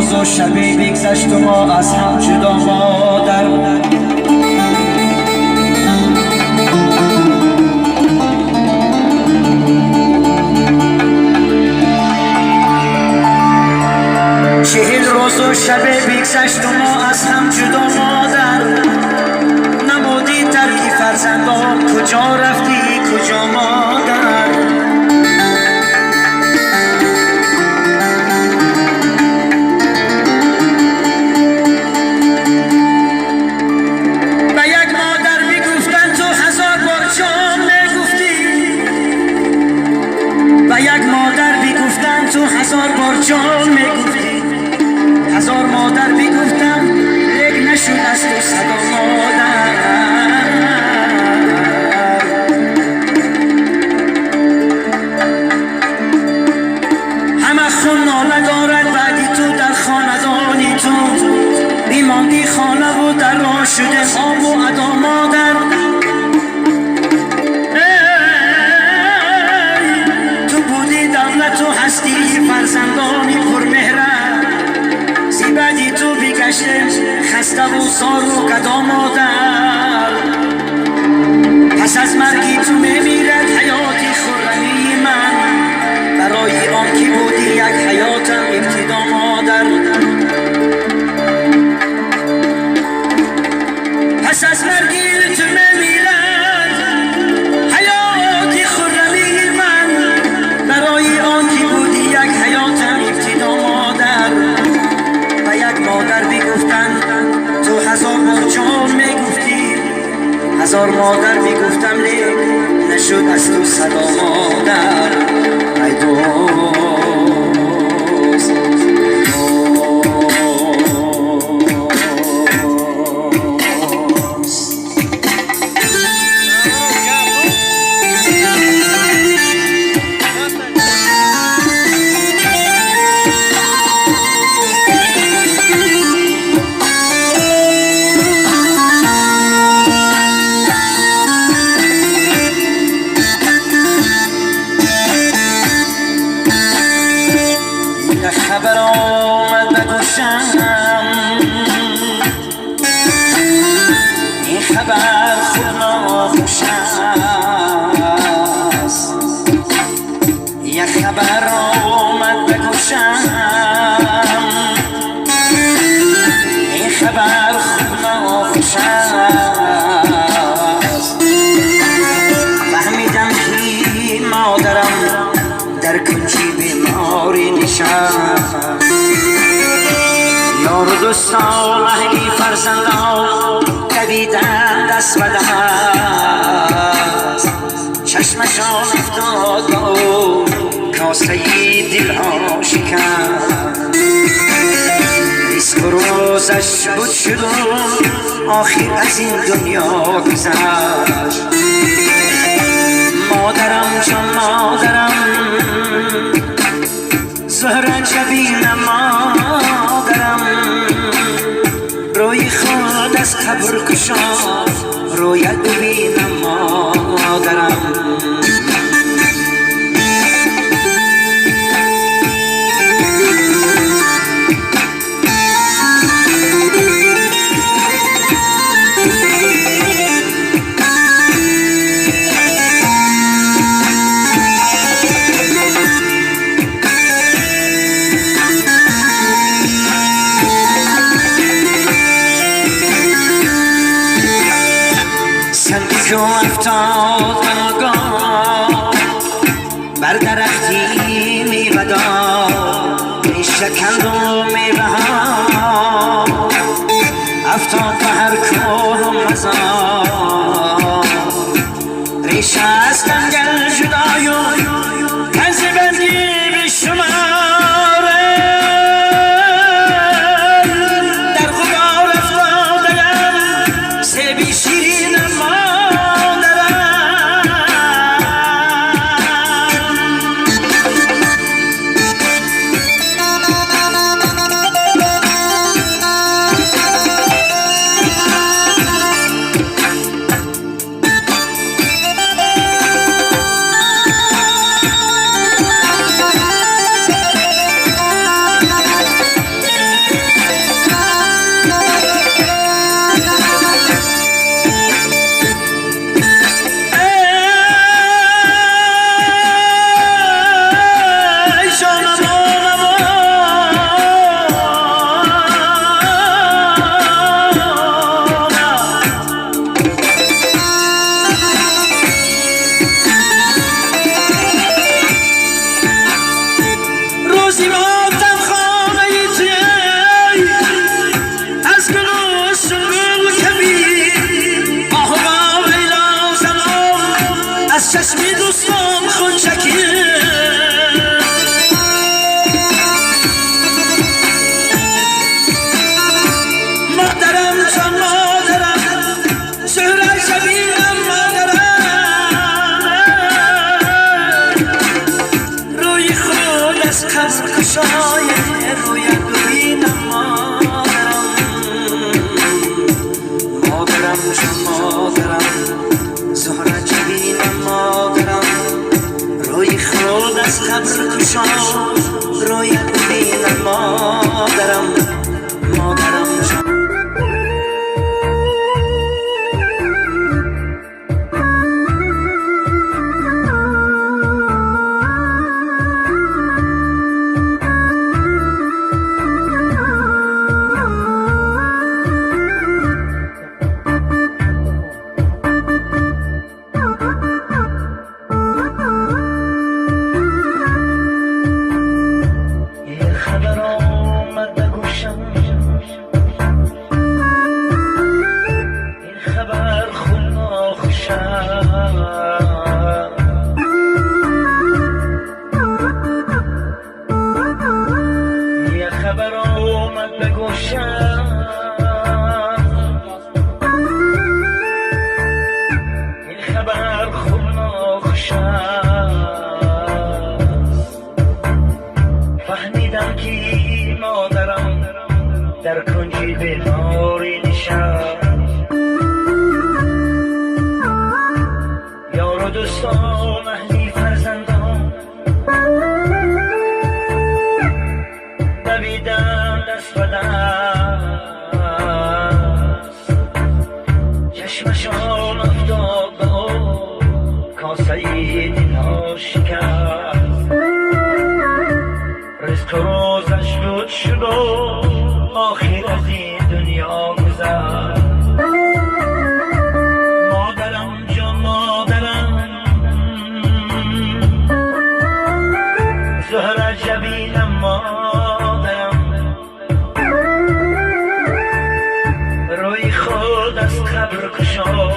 روز و شبی بگذشت و ما از هم جدا مادر. چهل روز و شبه بگذشت و ما از هم جدا مادر. نمودی ترکی فرزندان، کجا رفتی کجا مادر؟ به یک مادر میگفتن تو هزار بار جان میگفتی، به یک مادر میگفتن تو هزار بار جان میگفتی. هزار مادر میگفتم لیک نشد از تو صدا مادر. همه خون ناله دارد بعدی تو در خاندانی تو. بیماندی خانه و در راه شده آب و ادا مادر. تو بودی دولت و هستی فرزندانی پرمهره. بعدی تو بگشته خسته و سار و گدا مادر. پس از مرگی تو میمیرد حیاتی خرمی من، برای آن که بودی یک حیاتم ابتدا مادر. پس از مرگی تو میمیرد حیاتی خرمی من، برای آن که بودی یک حیاتم ابتدا مادر. مادر میگفتن تو هزار بار جان میگفتی، هزار مادر میگفتم لیک نشد از تو صدا مادر. ای دوست خبر آمد به گوشم، این خبر خود ناخوش است. یک خبر آمد به گوشم، این خبر خود ناخوش است. فهمیدم که مادرم در کنجی بیماری نشست. یار و دوستان اهلی فرزندان دویدن دست به دست. چشمشان افتاد و کاسه دلها شکست. ریسک و روزش بود شد و آخر از این دنیا گذشت. مادرم جان مادرم زهره جبینم مادرم، روی خود از قبر کشان رویت ببینم مادرم. که افتاد ناگاه بر درختی میوه دار، میشکند و میوه ها افتاد به هر کار و مزار. ریشه از تنگل جدای و کنز بندی بیشماره، در غبار افتادم سیبی شیرینم گشا رویت ببینم مادرم جان. فهمیدم که مادرم در کنجی بیماری نشست، یار و دوستان اهلی فرزندان دویدن دست به دست، چشمشان افتاد به کاسه دلها شکست، رزق و روزش بود شد و آخر از این دنیا گذشت. مادرم جان مادرم زهره جبینم مادرم، روی خود از قبر کشا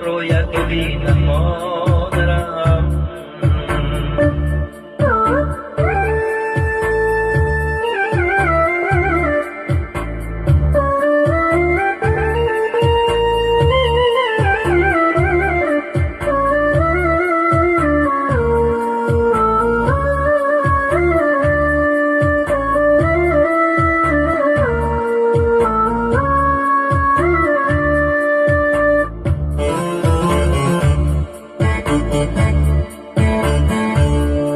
رویت ببینم مادرم.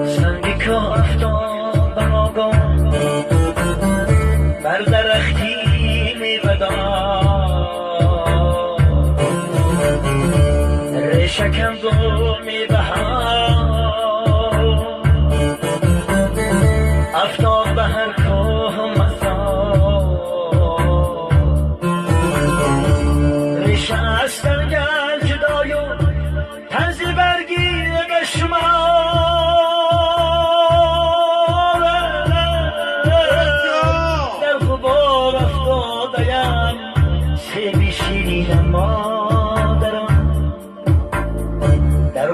سنگی که افتاد به ناگاه بر درختی میوه‌دار، ریشه کند و میوه‌ها افتاد به هر کوه و مزار، ریشه از تنگل جدای و تنزی برگیر به شما مادرم، در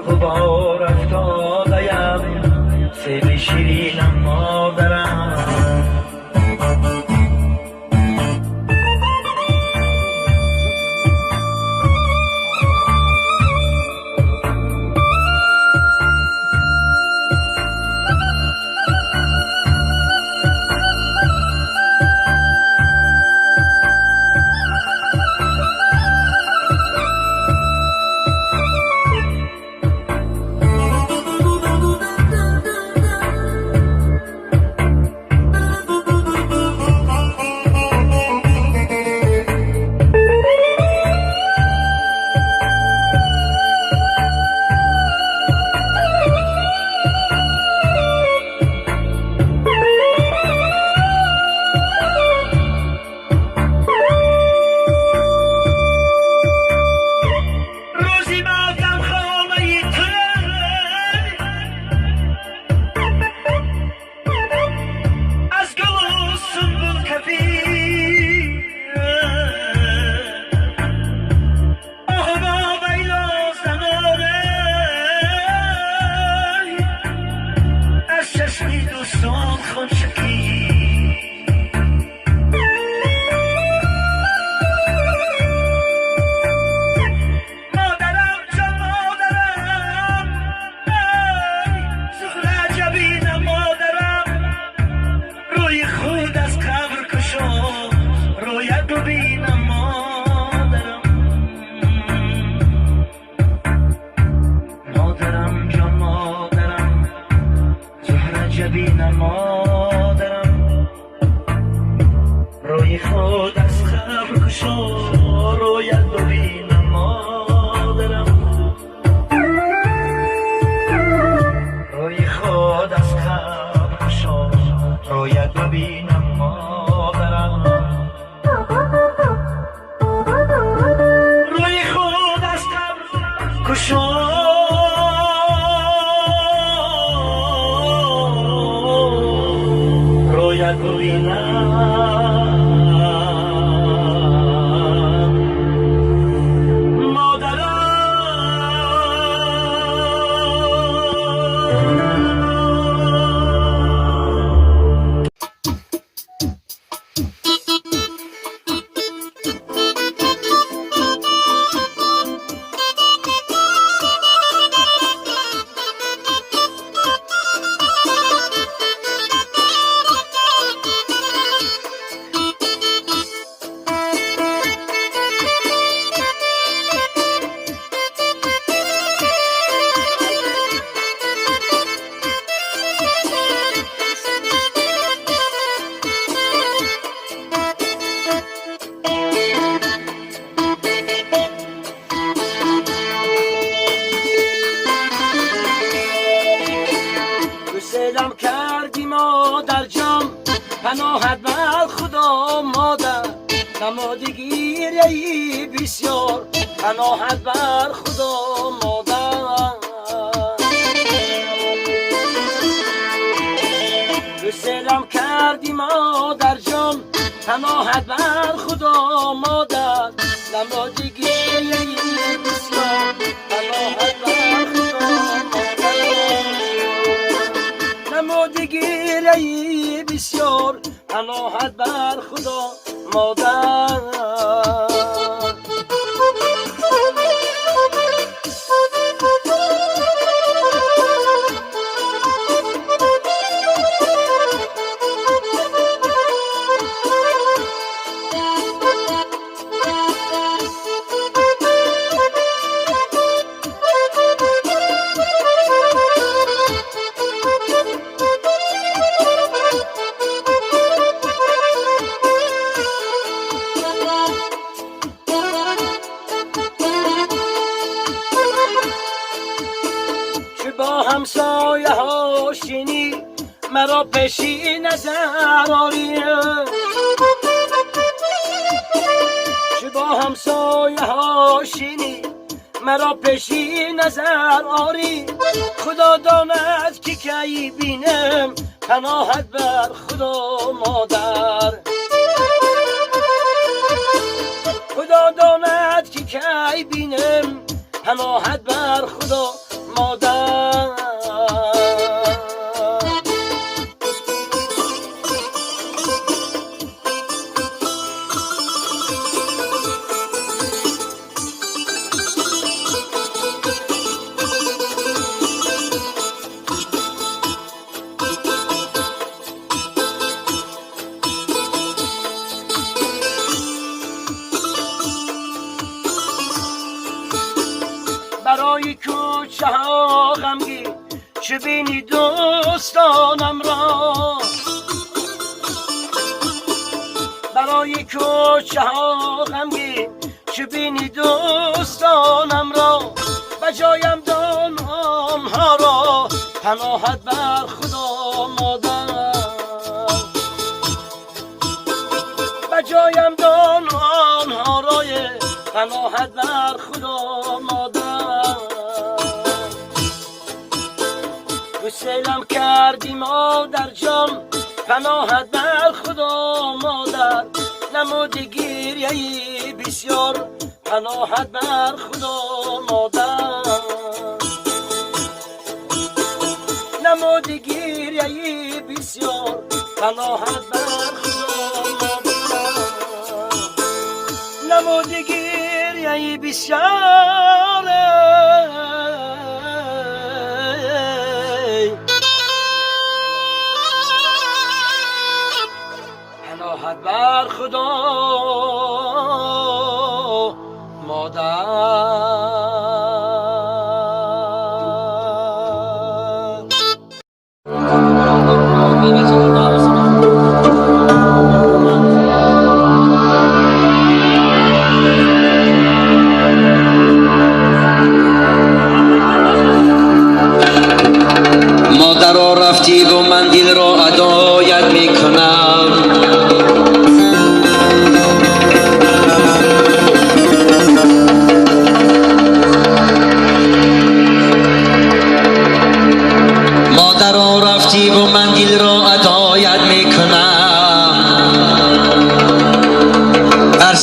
باید ببینم مادرم روی خود از قبر کشم رویت ببینم سلام کردی مادر جان پناهت بر خدا مادر نماده گیری بسیار پناهت بر خدا مادر سلام کردی مادر جان پناهت بر خدا مادر نماده گیری بسیار پناهت بر خدا نمودگیری بسیار پناهت بر خدا مادر با همسایه ها شینی مرا پیشی نظر آری چه با همسایه ها شینی مرا پیشی نظر آری خدا داند که کی بینم پناهت بر خدا مادر خدا داند که کی بینم پناهت بر خدا مادر برای کوچه ها غمگین چه بینی دوستانم را برای کوچه ها غمگین چه بینی دوستانم را بجایم دان آنها را پناهت بر خدا مادر بجایم دان آنها را پناهت بر خدا مادر سلام کردی مادر جان پناهت بر خدا مادر نمودی گریه بسیار پناهت بر خدا مادر نمودی گریه بسیار پناهت بر خدا مادر نمودی گریه بسیار پناهت بر خدا مادر مادر رفتی و من دل را عدایت میکنم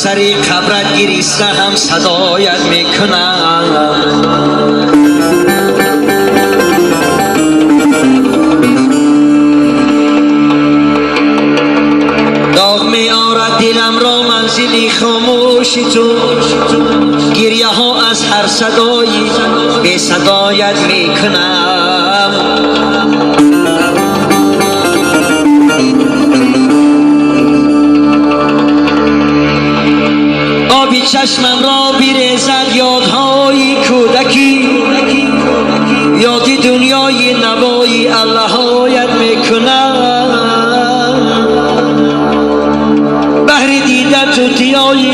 سری قبرت گریسته هم صدایت میکنم. داغ میارد دلم را منزلی خاموشی تو، گریه ها از هر صدایی به صدایت میکنم. آبی چشمم را بیریزد یادهای کودکی، یادی دنیای نوایی اللهایت میکنم. بهر دیدن تو تیایی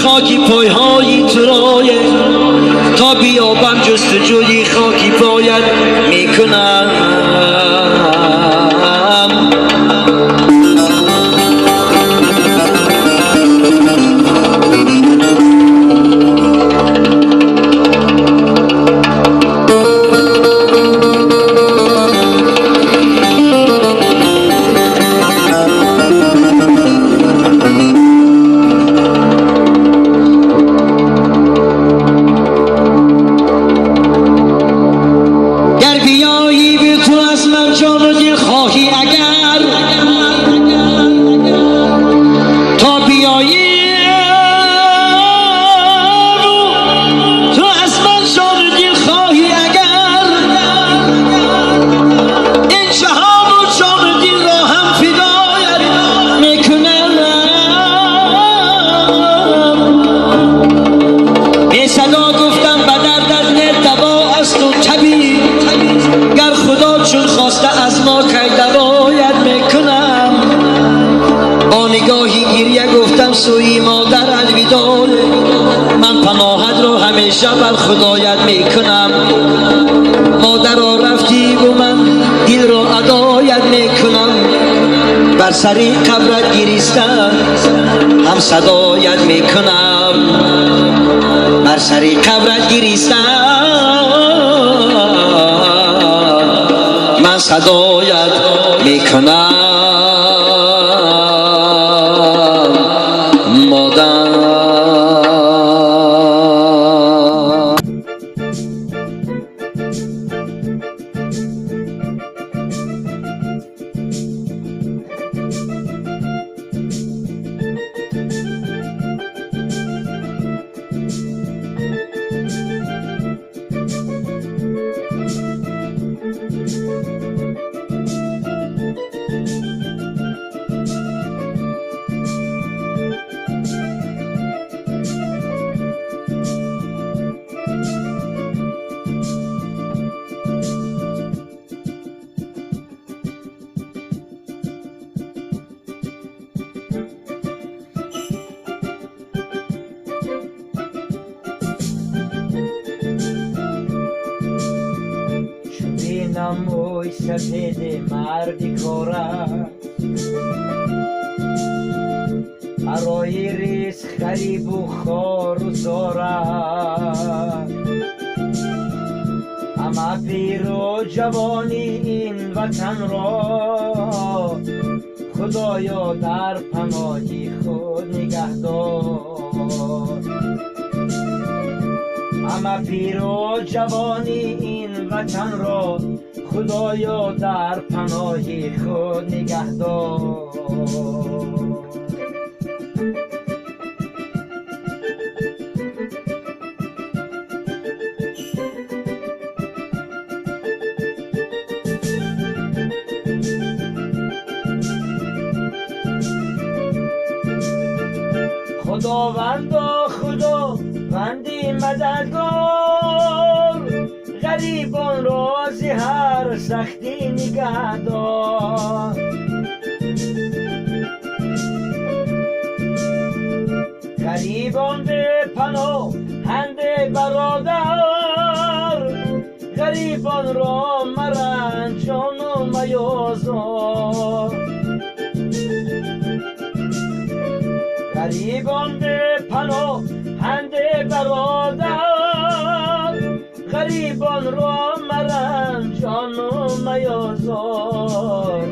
خاکی پایهای تو رایه، تا بیابم جستجوی خاکی پایت میکنم. سوی مادر الوداع، من پناهت رو همیشه بر خدایت میکنم. مادر رفتی و من دل رو ادایت میکنم. بر سری قبرت گریستن هم صدایت میکنم. بر سری قبرت گریستن من صدایت میکنم. موی سفید مردی کاره، برای ریز خریب و خار و زاره. اما پیر و جوانی این وطن را، خدایا در پناهی خود نگه دار. اما پیر و جوانی این وطن را، خدایا در پناهی خود نگه دار. خداوندا خداوندی مددگار، غریبان را از هر سختی نگه دار. غریبان به پناهند برادر، غریبان را مرنجان و میازار. غریبان به پناهند برادر، غریبان را مرنجان و میازار.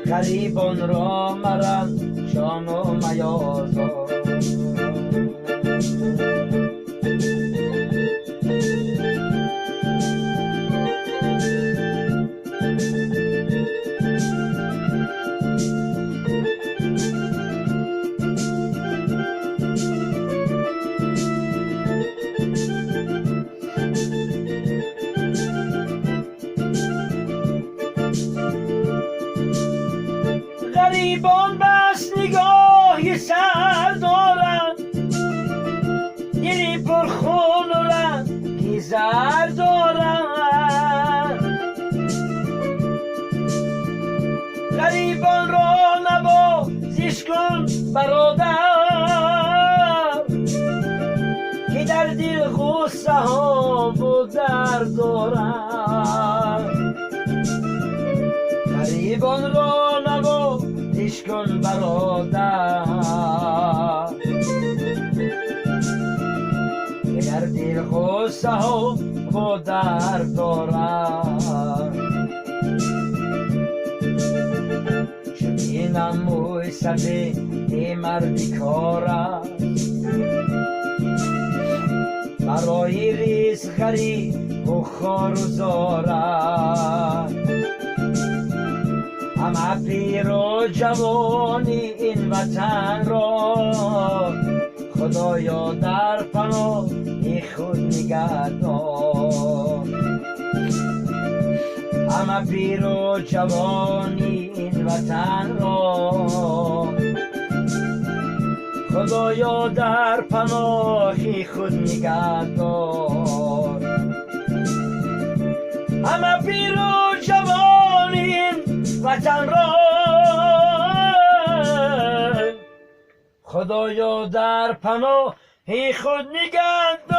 غریبان را مرنجان و میازار. غریبان بس نگاه سر دارند، دلی پر خون و رنگی زر دارند. غریبان را نوازش کن برادر، که در دل غصه ها و درد دارند. غریبان را نوازش کن برادر، که در دل غصه ها و درد دارند. چنینم موی سفید مردی کار است، برای ریز غریب و خوار و زار است. همه پیر و جوانی این وطن را، خدایا در پناه خود نگه دار. همه پیر و جوانی این وطن را، خدایا در پناه خود نگه دار. همه پیر و جوانی این وطن را، خدایا در پناه خود نگه دار.